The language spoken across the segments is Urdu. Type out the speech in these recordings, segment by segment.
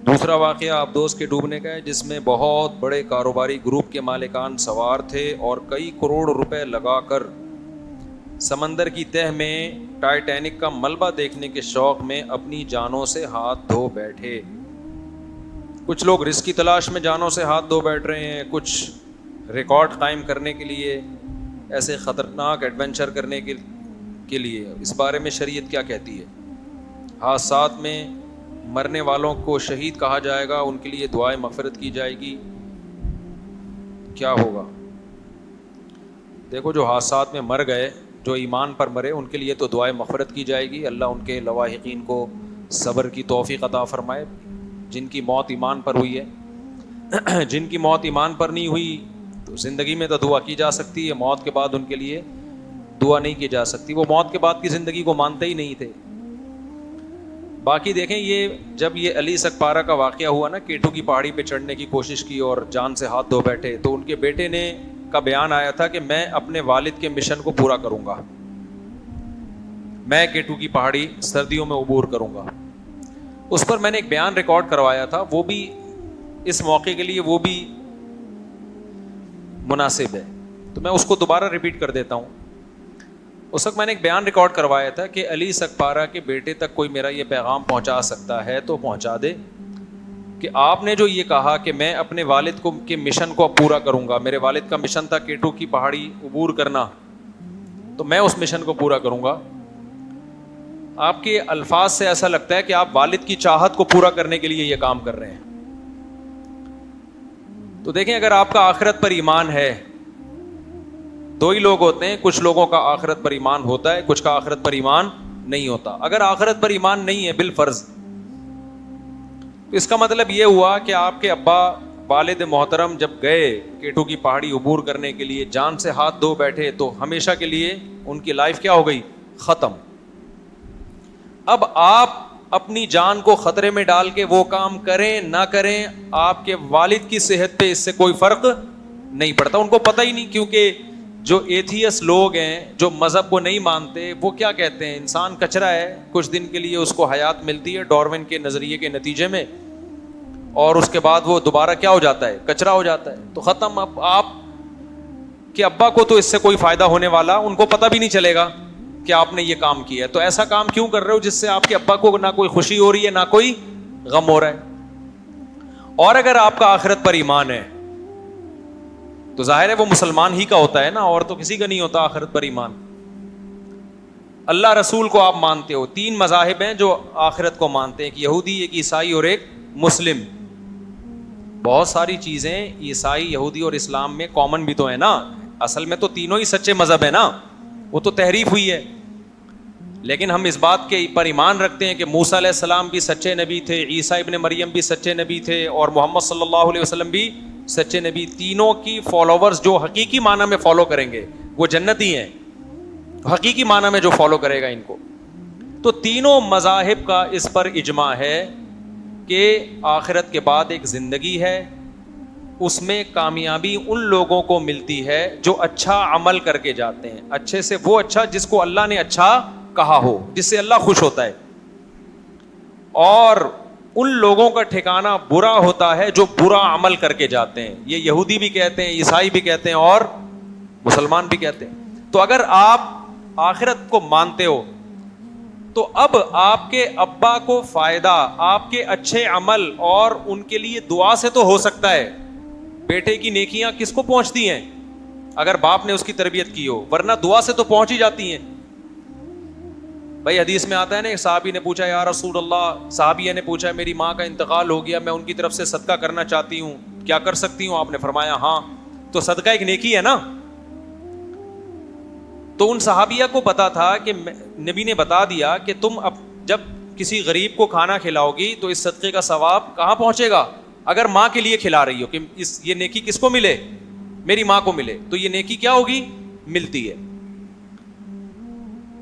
دوسرا واقعہ آبدوز کے ڈوبنے کا ہے، جس میں بہت بڑے کاروباری گروپ کے مالکان سوار تھے اور کئی کروڑ روپے لگا کر سمندر کی تہہ میں ٹائٹینک کا ملبہ دیکھنے کے شوق میں اپنی جانوں سے ہاتھ دھو بیٹھے۔ کچھ لوگ رزق کی تلاش میں جانوں سے ہاتھ دھو بیٹھ رہے ہیں، کچھ ریکارڈ قائم کرنے کے لیے، ایسے خطرناک ایڈونچر کرنے کے لیے۔ اس بارے میں شریعت کیا کہتی ہے؟ حادثات میں مرنے والوں کو شہید کہا جائے گا، ان کے لیے دعائے مغفرت کی جائے گی، کیا ہوگا؟ دیکھو، جو حادثات میں مر گئے، جو ایمان پر مرے، ان کے لیے تو دعائے مغفرت کی جائے گی، اللہ ان کے لواحقین کو صبر کی توفیق عطا فرمائے۔ جن کی موت ایمان پر ہوئی ہے، جن کی موت ایمان پر نہیں ہوئی تو زندگی میں تو دعا کی جا سکتی ہے، موت کے بعد ان کے لیے دعا نہیں کی جا سکتی، وہ موت کے بعد کی زندگی کو مانتے ہی نہیں تھے۔ باقی دیکھیں، یہ جب یہ علی سکپارہ کا واقعہ ہوا نا، کیٹو کی پہاڑی پہ چڑھنے کی کوشش کی اور جان سے ہاتھ دھو بیٹھے، تو ان کے بیٹے نے کا بیان آیا تھا کہ میں اپنے والد کے مشن کو پورا کروں گا، میں کیٹو کی پہاڑی سردیوں میں عبور کروں گا۔ اس پر میں نے ایک بیان ریکارڈ کروایا تھا، وہ بھی اس موقع کے لیے وہ بھی مناسب ہے، تو میں اس کو دوبارہ ریپیٹ کر دیتا ہوں۔ اس وقت میں نے ایک بیان ریکارڈ کروایا تھا کہ علی سکپارہ کے بیٹے تک کوئی میرا یہ پیغام پہنچا سکتا ہے تو پہنچا دے کہ آپ نے جو یہ کہا کہ میں اپنے والد کے مشن کو پورا کروں گا، میرے والد کا مشن تھا کیٹو کی پہاڑی عبور کرنا، تو میں اس مشن کو پورا کروں گا۔ آپ کے الفاظ سے ایسا لگتا ہے کہ آپ والد کی چاہت کو پورا کرنے کے لیے یہ کام کر رہے ہیں۔ تو دیکھیں، اگر آپ کا آخرت پر ایمان ہے، دو ہی لوگ ہوتے ہیں، کچھ لوگوں کا آخرت پر ایمان ہوتا ہے، کچھ کا آخرت پر ایمان نہیں ہوتا۔ اگر آخرت پر ایمان نہیں ہے بالفرض، تو اس کا مطلب یہ ہوا کہ آپ کے ابا والد محترم جب گئے کیٹو کی پہاڑی عبور کرنے کے لیے، جان سے ہاتھ دھو بیٹھے، تو ہمیشہ کے لیے ان کی لائف کیا ہو گئی؟ ختم۔ اب آپ اپنی جان کو خطرے میں ڈال کے وہ کام کریں نہ کریں، آپ کے والد کی صحت پہ اس سے کوئی فرق نہیں پڑتا۔ ان کو پتہ ہی نہیں، کیونکہ جو ایتھیس لوگ ہیں، جو مذہب کو نہیں مانتے، وہ کیا کہتے ہیں؟ انسان کچرا ہے، کچھ دن کے لیے اس کو حیات ملتی ہے ڈارون کے نظریے کے نتیجے میں، اور اس کے بعد وہ دوبارہ کیا ہو جاتا ہے؟ کچرا ہو جاتا ہے، تو ختم۔ اب آپ کے ابا کو تو اس سے کوئی فائدہ ہونے والا، ان کو پتہ بھی نہیں چلے گا کہ آپ نے یہ کام کیا ہے، تو ایسا کام کیوں کر رہے ہو جس سے آپ کے ابا کو نہ کوئی خوشی ہو رہی ہے نہ کوئی غم ہو رہا ہے؟ اور اگر آپ کا آخرت پر ایمان ہے تو ظاہر ہے وہ مسلمان ہی کا ہوتا ہے نا، اور تو کسی کا نہیں ہوتا آخرت پر ایمان۔ اللہ رسول کو آپ مانتے ہو، تین مذاہب ہیں جو آخرت کو مانتے ہیں، ایک یہودی، ایک عیسائی اور ایک مسلم۔ بہت ساری چیزیں عیسائی، یہودی اور اسلام میں کامن بھی تو ہے نا، اصل میں تو تینوں ہی سچے مذہب ہیں نا، وہ تو تحریف ہوئی ہے، لیکن ہم اس بات کے پر ایمان رکھتے ہیں کہ موسیٰ علیہ السلام بھی سچے نبی تھے، عیسیٰ ابن مریم بھی سچے نبی تھے، اور محمد صلی اللہ علیہ وسلم بھی سچے نبی۔ تینوں کی فالوورز جو حقیقی معنی میں فالو کریں گے وہ جنتی ہیں، حقیقی معنی میں جو فالو کرے گا ان کو۔ تو تینوں مذاہب کا اس پر اجماع ہے کہ آخرت کے بعد ایک زندگی ہے، اس میں کامیابی ان لوگوں کو ملتی ہے جو اچھا عمل کر کے جاتے ہیں، اچھے سے وہ اچھا جس کو اللہ نے اچھا کہا ہو، جس سے اللہ خوش ہوتا ہے، اور ان لوگوں کا ٹھکانہ برا ہوتا ہے جو برا عمل کر کے جاتے ہیں۔ یہ یہودی بھی کہتے ہیں، عیسائی بھی کہتے ہیں، اور مسلمان بھی کہتے ہیں۔ تو اگر آپ آخرت کو مانتے ہو تو اب آپ کے ابا کو فائدہ آپ کے اچھے عمل اور ان کے لیے دعا سے تو ہو سکتا ہے۔ بیٹے کی نیکیاں کس کو پہنچتی ہیں؟ اگر باپ نے اس کی تربیت کی ہو، ورنہ دعا سے تو پہنچ ہی جاتی ہیں۔ بھائی حدیث میں آتا ہے نا، ایک صحابی نے پوچھا، یا رسول اللہ، صحابیہ نے پوچھا میری ماں کا انتقال ہو گیا، میں ان کی طرف سے صدقہ کرنا چاہتی ہوں، کیا کر سکتی ہوں؟ آپ نے فرمایا ہاں۔ تو صدقہ ایک نیکی ہے نا۔ تو ان صحابیہ کو پتا تھا کہ نبی نے بتا دیا کہ تم اب جب کسی غریب کو کھانا کھلاؤ گی تو اس صدقے کا ثواب کہاں پہنچے گا؟ اگر ماں کے لیے کھلا رہی ہو کہ یہ نیکی کس کو ملے؟ میری ماں کو ملے، تو یہ نیکی کیا ہوگی؟ ملتی ہے۔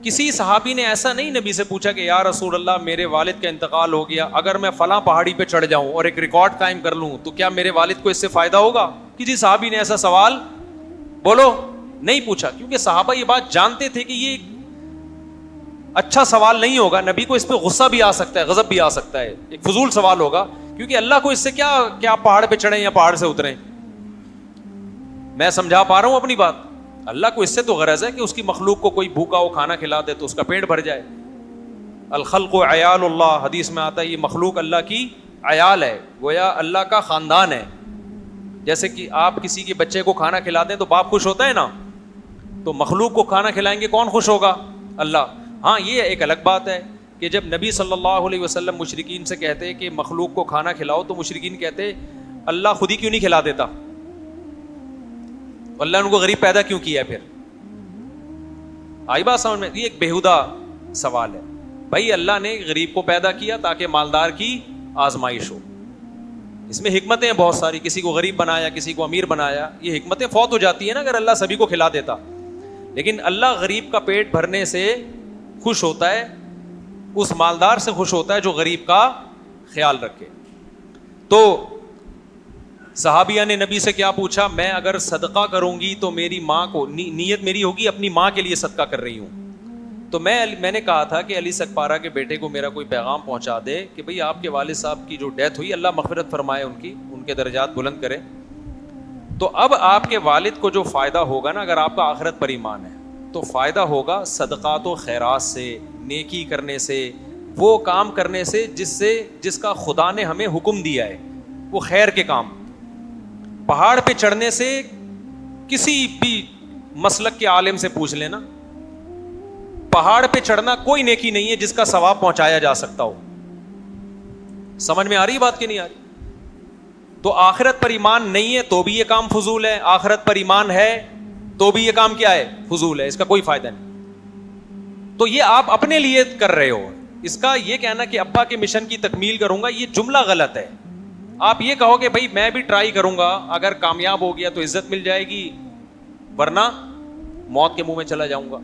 کسی صحابی نے ایسا نہیں نبی سے پوچھا کہ یا رسول اللہ میرے والد کا انتقال ہو گیا، اگر میں فلاں پہاڑی پہ چڑھ جاؤں اور ایک ریکارڈ قائم کر لوں تو کیا میرے والد کو اس سے فائدہ ہوگا؟ کسی صحابی نے ایسا سوال بولو نہیں پوچھا، کیونکہ صحابہ یہ بات جانتے تھے کہ یہ اچھا سوال نہیں ہوگا، نبی کو اس پہ غصہ بھی آ سکتا ہے، غضب بھی آ سکتا ہے، ایک فضول سوال ہوگا کیونکہ اللہ کو اس سے کیا پہاڑ پہ چڑھیں یا پہاڑ سے اتریں. میں سمجھا پا رہا ہوں اپنی بات. اللہ کو اس سے تو غرض ہے کہ اس کی مخلوق کو کوئی بھوکا ہو کھانا کھلا دے تو اس کا پیٹ بھر جائے. الخلق عیال اللہ, حدیث میں آتا ہے یہ مخلوق اللہ کی عیال ہے, گویا اللہ کا خاندان ہے. جیسے کہ آپ کسی کے بچے کو کھانا کھلا دیں تو باپ خوش ہوتا ہے نا, تو مخلوق کو کھانا کھلائیں گے کون خوش ہوگا؟ اللہ. ہاں یہ ایک الگ بات ہے کہ جب نبی صلی اللہ علیہ وسلم مشرکین سے کہتے کہ مخلوق کو کھانا کھلاؤ تو مشرکین کہتے اللہ خود ہی کیوں نہیں کھلا دیتا, اللہ نے ان کو غریب پیدا کیوں کیا ہے پھر؟ آئی بات سمجھ میں؟ یہ ایک بیہودہ سوال ہے. بھائی اللہ نے غریب کو پیدا کیا تاکہ مالدار کی آزمائش ہو. اس میں حکمتیں بہت ساری, کسی کو غریب بنایا, کسی کو امیر بنایا, یہ حکمتیں فوت ہو جاتی ہیں نا اگر اللہ سبھی کو کھلا دیتا. لیکن اللہ غریب کا پیٹ بھرنے سے خوش ہوتا ہے, اس مالدار سے خوش ہوتا ہے جو غریب کا خیال رکھے. تو صحابیہ نے نبی سے کیا پوچھا, میں اگر صدقہ کروں گی تو میری ماں کو, نیت میری ہوگی اپنی ماں کے لیے صدقہ کر رہی ہوں, تو میں نے کہا تھا کہ علی سکپارہ کے بیٹے کو میرا کوئی پیغام پہنچا دے کہ بھئی آپ کے والد صاحب کی جو ڈیتھ ہوئی اللہ مغفرت فرمائے, ان کے درجات بلند کرے. تو اب آپ کے والد کو جو فائدہ ہوگا نا, اگر آپ کا آخرت پر ایمان ہے تو فائدہ ہوگا صدقات و خیرات سے, نیکی کرنے سے, وہ کام کرنے سے جس کا خدا نے ہمیں حکم دیا ہے, وہ خیر کے کام. پہاڑ پہ چڑھنے سے کسی بھی مسلک کے عالم سے پوچھ لینا, پہاڑ پہ چڑھنا کوئی نیکی نہیں ہے جس کا ثواب پہنچایا جا سکتا ہو. سمجھ میں آ رہی بات کہ نہیں آ رہی؟ تو آخرت پر ایمان نہیں ہے تو بھی یہ کام فضول ہے, آخرت پر ایمان ہے تو بھی یہ کام کیا ہے؟ فضول ہے, اس کا کوئی فائدہ نہیں. تو یہ آپ اپنے لیے کر رہے ہو. اس کا یہ کہنا کہ ابا کے مشن کی تکمیل کروں گا, یہ جملہ غلط ہے. آپ یہ کہو کہ بھائی میں بھی ٹرائی کروں گا, اگر کامیاب ہو گیا تو عزت مل جائے گی, ورنہ موت کے منہ میں چلا جاؤں گا.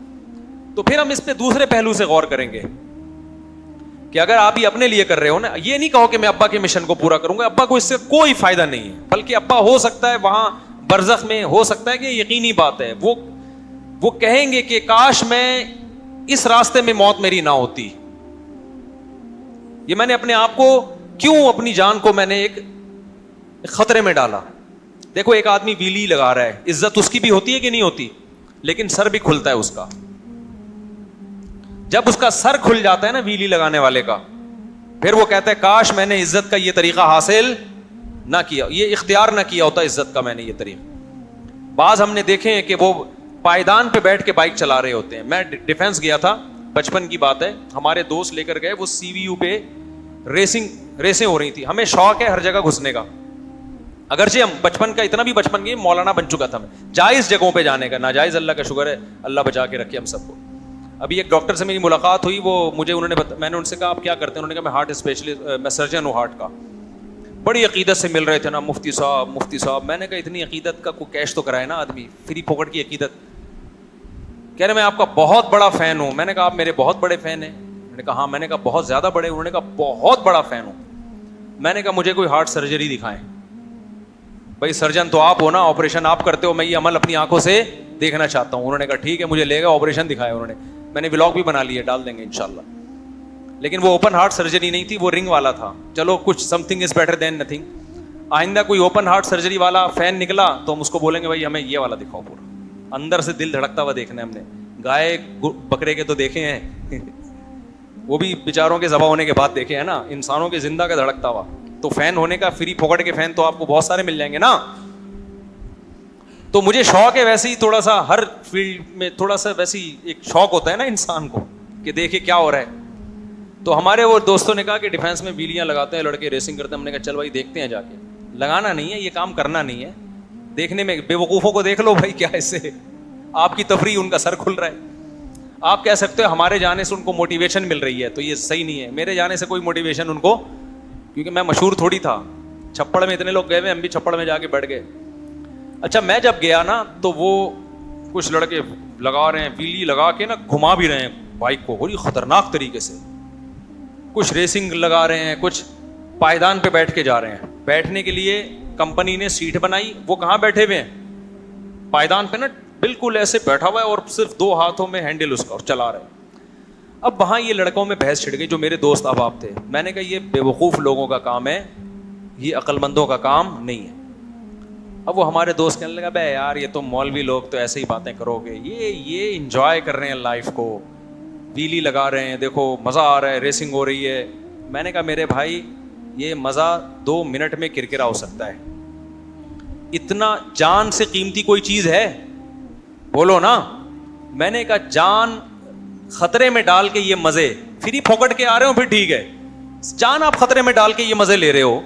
تو پھر ہم اس پہ دوسرے پہلو سے غور کریں گے کہ اگر آپ یہ اپنے لیے کر رہے ہو نا, یہ نہیں کہو کہ میں ابا کے مشن کو پورا کروں گا, ابا کو اس سے کوئی فائدہ نہیں ہے, بلکہ ابا ہو سکتا ہے وہاں برزخ میں, ہو سکتا ہے کہ یقینی بات ہے وہ کہیں گے کہ کاش میں اس راستے میں موت میری نہ ہوتی, یہ میں نے اپنے آپ کو کیوں, اپنی جان کو میں نے ایک خطرے میں ڈالا. دیکھو ایک آدمی ویلی لگا رہا ہے, عزت اس کی بھی ہوتی ہے کہ نہیں ہوتی, لیکن سر بھی کھلتا ہے اس کا. جب اس کا سر کھل جاتا ہے نا ویلی لگانے والے کا, پھر وہ کہتا ہے کاش میں نے عزت کا یہ طریقہ حاصل نہ کیا, یہ اختیار نہ کیا ہوتا عزت کا میں نے یہ طریقہ. بعض ہم نے دیکھے ہیں کہ وہ پائیدان پہ بیٹھ کے بائک چلا رہے ہوتے ہیں. میں ڈیفینس گیا تھا, بچپن کی بات ہے, ہمارے دوست لے کر گئے, وہ سی وی یو پہ ریسیں ہو رہی تھی. ہمیں شوق ہے ہر جگہ گھسنے کا, اگرچہ ہم بچپن کا اتنا بھی بچپن کی مولانا بن چکا تھا میں, جائز جگہوں پہ جانے کا, ناجائز اللہ کا شکر ہے اللہ بچا کے رکھے ہم سب کو. ابھی ایک ڈاکٹر سے میری ملاقات ہوئی, وہ مجھے میں نے ان سے کہا آپ کیا کرتے ہیں؟ انہوں نے کہا میں ہارٹ اسپیشلسٹ, میں سرجن ہوں ہارٹ کا. بڑی عقیدت سے مل رہے تھے نا, مفتی صاحب. میں نے کہا اتنی عقیدت کا کوئی کیش تو کرائے نا آدمی, فری پھوکٹ کی عقیدت. کہہ رہے میں آپ کا بہت بڑا فین ہوں. میں نے کہا آپ میرے بہت بڑے فین ہیں؟ میں نے کہا ہاں. میں نے کہا بہت زیادہ بڑے؟ انہوں نے کہا بہت بڑا فین ہوں. میں نے کہا مجھے کوئی ہارٹ سرجری دکھائیں. بھائی سرجن تو آپ ہو نا, آپریشن آپ کرتے ہو, میں یہ عمل اپنی آنکھوں سے دیکھنا چاہتا ہوں. انہوں نے کہا ٹھیک ہے, مجھے لے گا, آپریشن دکھایا انہوں نے. میں نے ولاگ بھی بنا لیے, ڈال دیں گے انشاءاللہ. لیکن وہ اوپن ہارٹ سرجری نہیں تھی, وہ رنگ والا تھا. چلو کچھ some thing is better than nothing. آئندہ کوئی اوپن ہارٹ سرجری والا فین نکلا تو ہم اس کو بولیں گے بھائی ہمیں یہ والا دکھاؤ, پورا اندر سے دل دھڑکتا ہوا دیکھنا ہے ہم نے. گائے بکرے کے تو دیکھے ہیں, وہ بھی بیچاروں کے ذبح ہونے کے بعد دیکھے ہیں نا, انسانوں کے زندہ کا دھڑکتا ہوا. تو فین ہونے کا, فری پھوکٹ کے فین تو آپ کو بہت سارے مل جائیں گے نا. تو مجھے شوق ہے ویسے ہی تھوڑا سا, ہر فیلڈ میں تھوڑا سا ویسے ہی ایک شوق ہوتا ہے نا انسان کو کہ دیکھے کیا ہو رہا ہے. تو ہمارے وہ دوستوں نے کہا کہ ڈیفینس میں ویلیاں لگاتے ہیں لڑکے, ریسنگ کرتے ہیں. ہم نے کہا چل بھائی دیکھتے ہیں جا کے. لگانا نہیں ہے, یہ کام کرنا نہیں ہے, دیکھنے میں بے وقوفوں کو دیکھ لو بھائی, کیا اس سے آپ کی تفریح, ان کا سر کھل رہا ہے. آپ کہہ سکتے ہو ہمارے جانے سے ان کو موٹیویشن مل رہی ہے, تو یہ صحیح نہیں ہے. میرے جانے سے کوئی موٹیویشن ان کو, کیونکہ میں مشہور تھوڑی تھا. چھپڑ میں اتنے لوگ گئے ہوئے, ہم بھی چھپڑ میں جا کے بیٹھ گئے. اچھا میں جب گیا نا تو وہ کچھ لڑکے لگا رہے ہیں, ویلی لگا کے نا گھما بھی رہے ہیں بائک کو بڑی خطرناک طریقے سے. کچھ ریسنگ لگا رہے ہیں, کچھ پائیدان پہ بیٹھ کے جا رہے ہیں. بیٹھنے کے لیے کمپنی نے سیٹ بنائی, وہ کہاں بیٹھے ہوئے ہیں؟ پائیدان پہ نا, بالکل ایسے بیٹھا ہوا ہے اور صرف 2 ہاتھوں میں ہینڈل اس کا, اور چلا رہے ہیں. اب وہاں یہ لڑکوں میں بحث چھڑ گئی, جو میرے دوست احباب تھے. میں نے کہا یہ بے وقوف لوگوں کا کام ہے, یہ عقل مندوں کا کام نہیں ہے. اب وہ ہمارے دوست کہنے لگا بے یار یہ تو مولوی لوگ تو ایسے ہی باتیں کرو گے, یہ انجوائے کر رہے ہیں لائف کو, ویلی لگا رہے ہیں, دیکھو مزہ آ رہا ہے, ریسنگ ہو رہی ہے. میں نے کہا میرے بھائی یہ مزہ 2 منٹ میں کرکرا ہو سکتا ہے, اتنا جان سے قیمتی کوئی چیز ہے؟ بولو نا. میں نے کہا جان خطرے میں ڈال کے یہ مزے فری پھوکٹ کے آ رہے ہو پھر ٹھیک ہے, جان آپ خطرے میں ڈال کے یہ مزے لے رہے ہو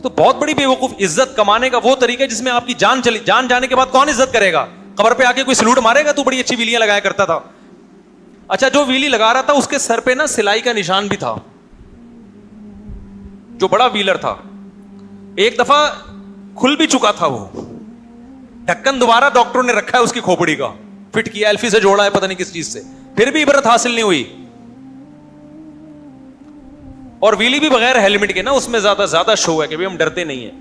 تو بہت بڑی بیوقوف. عزت کمانے کا وہ طریقہ جس میں آپ کی جان چلی, جان جانے کے بعد کون عزت کرے گا؟ قبر پہ آ کے کوئی سلوٹ مارے گا؟ تو بڑی اچھی ویلیاں لگایا کرتا تھا. اچھا جو ویلی لگا رہا تھا اس کے سر پہ نا سلائی کا نشان بھی تھا, جو بڑا ویلر تھا. ایک دفعہ کھل بھی چکا تھا وہ ڈھکن, دوبارہ ڈاکٹروں نے رکھا ہے اس کی کھوپڑی کا, فٹ کیا, ایلفی سے جوڑا ہے پتہ نہیں کس چیز سے, پھر بھی عبرت حاصل نہیں ہوئی. اور ویلی بھی بغیر ہیلمٹ کے نا, اس میں زیادہ شو ہے کہ ہم ڈرتے نہیں ہیں.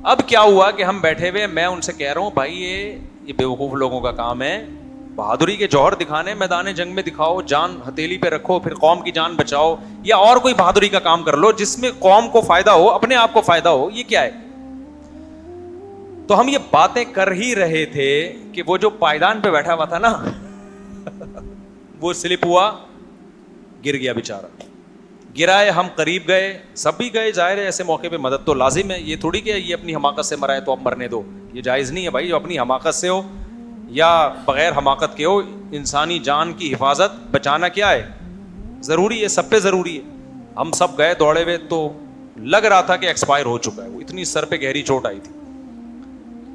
اب کیا ہوا کہ ہم بیٹھے ہوئے, میں ان سے کہہ رہا ہوں بھائی یہ بیوقوف لوگوں کا کام ہے, بہادری کے جوہر دکھانے میدان جنگ میں دکھاؤ, جان ہتھیلی پہ رکھو, پھر قوم کی جان بچاؤ, یا اور کوئی بہادری کا کام کر لو جس میں قوم کو فائدہ ہو, اپنے آپ کو فائدہ ہو. یہ کیا ہے؟ تو ہم یہ باتیں کر ہی رہے تھے کہ وہ جو پائیدان پہ بیٹھا ہوا تھا نا وہ سلپ ہوا, گر گیا بیچارہ. گرائے, ہم قریب گئے, سب بھی گئے, ظاہر ہے ایسے موقع پہ مدد تو لازم ہے. یہ تھوڑی کہ یہ اپنی حماقت سے مرائے تو اب مرنے دو, یہ جائز نہیں ہے بھائی. جو اپنی حماقت سے ہو یا بغیر حماقت کے ہو, انسانی جان کی حفاظت بچانا کیا ہے, ضروری ہے, سب پہ ضروری ہے. ہم سب گئے دوڑے ہوئے, تو لگ رہا تھا کہ ایکسپائر ہو چکا ہے, وہ اتنی سر پہ گہری چوٹ آئی تھی.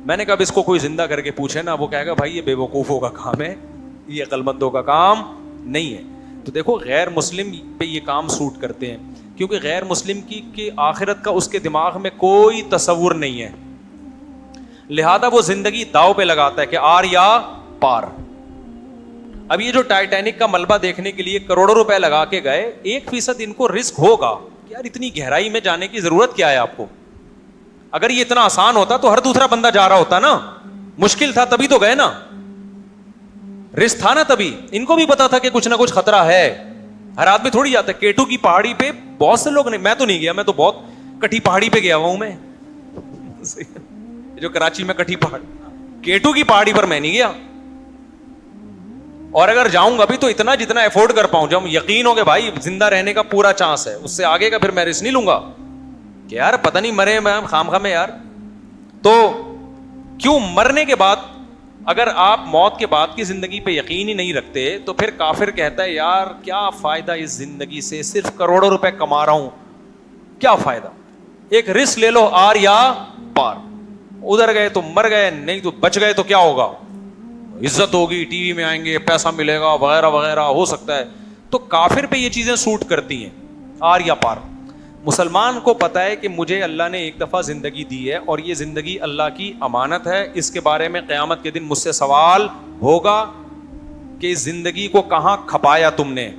میں نے کہا اب اس کو کوئی زندہ کر کے پوچھے نا, وہ کہے گا بھائی یہ بے وقوفوں کا کام ہے, یہ عقل مندوں کا کام نہیں ہے. تو دیکھو غیر مسلم پہ یہ کام سوٹ کرتے ہیں, کیونکہ غیر مسلم کی آخرت کا اس کے دماغ میں کوئی تصور نہیں ہے, لہذا وہ زندگی داؤ پہ لگاتا ہے کہ آر یا پار. اب یہ جو ٹائٹینک کا ملبہ دیکھنے کے لیے کروڑوں روپے لگا کے گئے, 1% ان کو رسک ہوگا کہ یار اتنی گہرائی میں جانے کی ضرورت کیا ہے آپ کو. اگر یہ اتنا آسان ہوتا تو ہر دوسرا بندہ جا رہا ہوتا نا, مشکل تھا تبھی تو گئے نا, رسک تھا نا تبھی. ان کو بھی پتا تھا کہ کچھ نہ کچھ خطرہ ہے, ہر آدمی تھوڑی جاتا ہے. کیٹو کی پہاڑی پہ بہت سے لوگ نہیں, میں تو نہیں گیا, میں تو بہت کٹھی پہاڑی پہ گیا ہوا ہوں میں, جو کراچی میں کٹھی پہاڑی, کیٹو کی پہاڑی پر میں نہیں گیا. اور اگر جاؤں گا بھی تو اتنا جتنا افورڈ کر پاؤں, جب یقین ہو کہ بھائی زندہ رہنے کا پورا چانس ہے, اس سے آگے کا پھر میں رسک نہیں لوں گا کہ یار پتہ نہیں مرے میں خام خام میں یار. تو کیوں مرنے کے بعد, اگر آپ موت کے بعد کی زندگی پہ یقین ہی نہیں رکھتے تو پھر کافر کہتا ہے یار کیا فائدہ اس زندگی سے, صرف کروڑوں روپے کما رہا ہوں, کیا فائدہ. ایک رسک لے لو, آر یا پار. ادھر گئے تو مر گئے, نہیں تو بچ گئے تو کیا ہوگا, عزت ہوگی, ٹی وی میں آئیں گے, پیسہ ملے گا وغیرہ وغیرہ ہو سکتا ہے. تو کافر پہ یہ چیزیں سوٹ کرتی ہیں, آر یا پار. مسلمان کو پتا ہے کہ مجھے اللہ نے ایک دفعہ زندگی دی ہے اور یہ زندگی اللہ کی امانت ہے, اس کے بارے میں قیامت کے دن مجھ سے سوال ہوگا کہ اس زندگی کو کہاں کھپایا تم نے.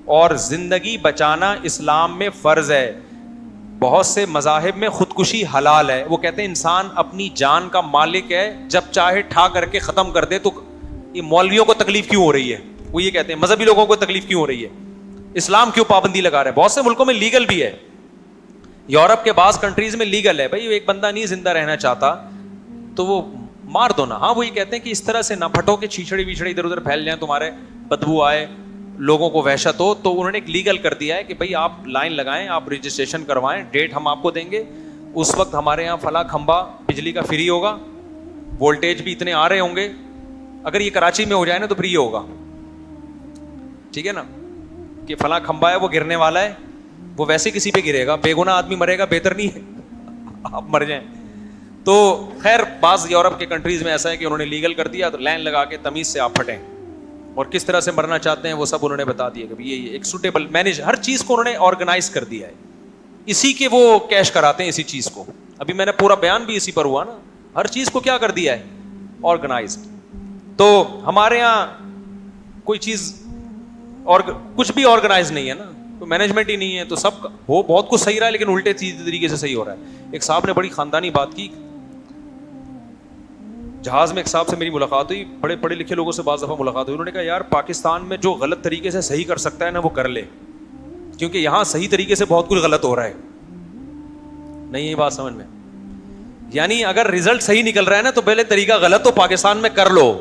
اور زندگی بچانا اسلام میں فرض ہے. بہت سے مذاہب میں خودکشی حلال ہے, وہ کہتے ہیں انسان اپنی جان کا مالک ہے, جب چاہے ٹھا کر کے ختم کر دے. تو یہ مولویوں کو تکلیف کیوں ہو رہی ہے, وہ یہ کہتے ہیں مذہبی لوگوں کو تکلیف کیوں ہو رہی ہے, اسلام کیوں پابندی لگا رہا ہے. بہت سے ملکوں میں لیگل بھی ہے, یورپ کے بعض کنٹریز میں لیگل ہے. بھائی ایک بندہ نہیں زندہ رہنا چاہتا تو وہ مار دو نا. ہاں وہ یہ کہتے ہیں کہ اس طرح سے نہ پھٹو کہ چھیچڑی ویچڑی ادھر ادھر پھیل جائیں, تمہارے بدبو آئے, لوگوں کو وحشت ہو. تو انہوں نے ایک لیگل کر دیا ہے کہ بھائی آپ لائن لگائیں, آپ رجسٹریشن کروائیں, ڈیٹ ہم آپ کو دیں گے, اس وقت ہمارے یہاں فلاں کھمبا بجلی کا فری ہوگا, وولٹیج بھی اتنے آ رہے ہوں گے. اگر یہ کراچی میں ہو جائے نا تو فری ہوگا, ٹھیک ہے نا, کہ فلاں کھمبا ہے وہ گرنے والا ہے, وہ ویسے کسی پہ گرے گا, بے گناہ آدمی مرے گا, بہتر نہیں ہے آپ مر جائیں. تو خیر بعض یورپ کے کنٹریز میں ایسا ہے کہ انہوں نے لیگل کر دیا, تو لائن لگا کے تمیز سے آپ پھٹیں, اور کس طرح سے مرنا چاہتے ہیں وہ سب انہوں نے بتا دیا کہ یہ ایک سوٹیبل مینیج, ہر چیز کو انہوں نے آرگنائز کر دیا ہے. اسی کے وہ کیش کراتے ہیں اسی چیز کو. ابھی میں نے پورا بیان بھی اسی پر ہوا نا, ہر چیز کو کیا کر دیا ہے, آرگنائزڈ. تو ہمارے یہاں کوئی چیز اور کچھ بھی آرگنائز نہیں ہے نا, تو مینجمنٹ ہی نہیں ہے, تو سب ہو بہت کچھ صحیح رہا ہے لیکن الٹے طریقے سے صحیح ہو رہا ہے. ایک صاحب نے بڑی خاندانی بات کی, جہاز میں ایک صاحب سے میری ملاقات ہوئی, بڑے پڑھے لکھے لوگوں سے بعض دفعہ ملاقات ہوئی. انہوں نے کہا یار پاکستان میں جو غلط طریقے سے صحیح کر سکتا ہے نا وہ کر لے, کیونکہ یہاں صحیح طریقے سے بہت کچھ غلط ہو رہا ہے. نہیں یہ بات سمجھ میں؟ یعنی اگر رزلٹ صحیح نکل رہا ہے نا تو پہلے طریقہ غلط تو پاکستان میں کر لو,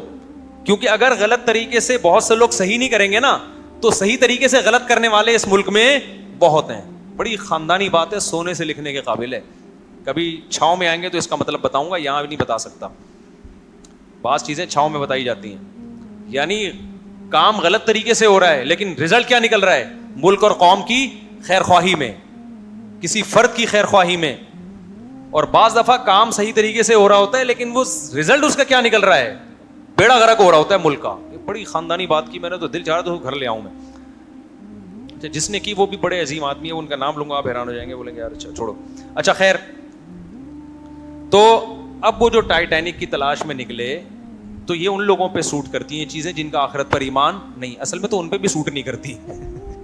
کیونکہ اگر غلط طریقے سے بہت سے لوگ صحیح نہیں کریں گے نا تو صحیح طریقے سے غلط کرنے والے اس ملک میں بہت ہیں. بڑی خاندانی بات ہے, سونے سے لکھنے کے قابل ہے. کبھی چھاؤں میں آئیں گے تو اس کا مطلب بتاؤں گا, یہاں بھی نہیں بتا سکتا. بعض چیزیں چھاؤں میں بتائی جاتی ہیں. یعنی کام غلط طریقے سے ہو رہا ہے لیکن رزلٹ کیا نکل رہا ہے؟ ملک اور قوم کی خیر خواہی میں, کسی فرد کی خیر خواہی میں. اور بعض دفعہ کام صحیح طریقے سے ہو رہا ہوتا ہے لیکن وہ رزلٹ اس کا کیا نکل رہا ہے؟ بیڑا غرق ہو رہا ہوتا ہے ملک کا. یہ بڑی خاندانی بات کی میں نے, تو دل چاہ رہا تو گھر لے آؤں میں. جس نے کی وہ بھی بڑے عظیم آدمی ہے, ان کا نام لوں گا آپ حیران ہو جائیں گے, بولیں گے یار اچھا چھوڑو. اچھا خیر, تو اب وہ جو ٹائٹینک کی تلاش میں نکلے تو یہ ان لوگوں پہ سوٹ کرتی ہیں چیزیں جن کا آخرت پر ایمان نہیں. اصل میں تو ان پہ بھی سوٹ نہیں کرتی,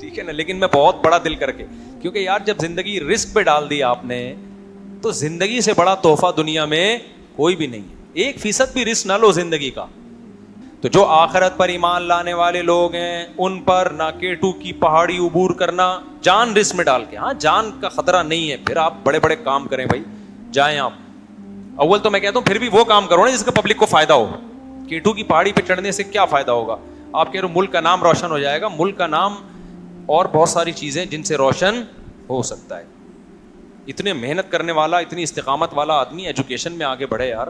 ٹھیک ہے نا, لیکن میں بہت بڑا دل کر کے, کیونکہ یار جب زندگی رسک پہ ڈال دی آپ نے تو زندگی سے بڑا تحفہ دنیا میں کوئی بھی نہیں ہے. 1% بھی رسک نہ لو زندگی کا. تو جو آخرت پر ایمان لانے والے لوگ ہیں ان پر نہ K2 کی پہاڑی عبور کرنا جان رسک میں ڈال کے, ہاں جان کا خطرہ نہیں ہے, پھر آپ بڑے بڑے کام کریں بھائی, جائیں آپ. اول تو میں کہتا ہوں پھر بھی وہ کام کرو نا جس کا پبلک کو فائدہ ہو. K2 کی پہاڑی پہ چڑھنے سے کیا فائدہ ہوگا؟ آپ کہہ رہے ملک کا نام روشن ہو جائے گا. ملک کا نام اور بہت ساری چیزیں جن سے روشن ہو سکتا ہے. اتنے محنت کرنے والا, اتنی استقامت والا آدمی ایجوکیشن میں آگے بڑھے یار.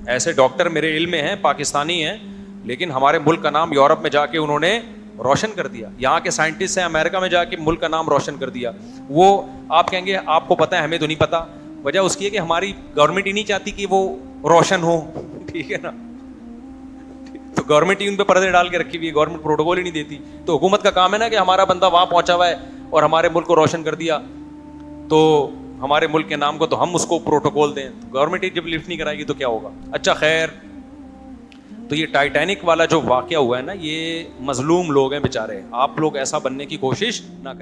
ایسے ڈاکٹر میرے علم میں ہیں پاکستانی ہیں لیکن ہمارے ملک کا نام یورپ میں جا کے انہوں نے روشن کر دیا. یہاں کے سائنٹسٹ ہیں امریکہ میں جا کے ملک کا نام روشن کر دیا. وہ آپ کہیں گے آپ کو پتہ ہے ہمیں تو نہیں پتا. وجہ اس کی ہے کہ ہماری گورنمنٹ ہی نہیں چاہتی کہ وہ روشن ہو, ٹھیک ہے نا. تو گورنمنٹ ہی ان پہ پردے ڈال کے رکھی ہوئی ہے, گورنمنٹ پروٹوکول ہی نہیں دیتی. تو حکومت کا کام ہے نا کہ ہمارا بندہ وہاں پہنچا ہوا ہے اور ہمارے ملک کو روشن کر دیا, تو ہمارے ملک کے نام کو تو ہم اس کو پروٹوکول دیں. گورنمنٹ جب لفٹ نہیں کرائے گی تو کیا ہوگا؟ اچھا خیر, تو یہ ٹائٹینک والا جو واقعہ ہوا ہے نا, یہ مظلوم لوگ ہیں بیچارے. آپ لوگ ایسا بننے کی کوشش نہ کریں.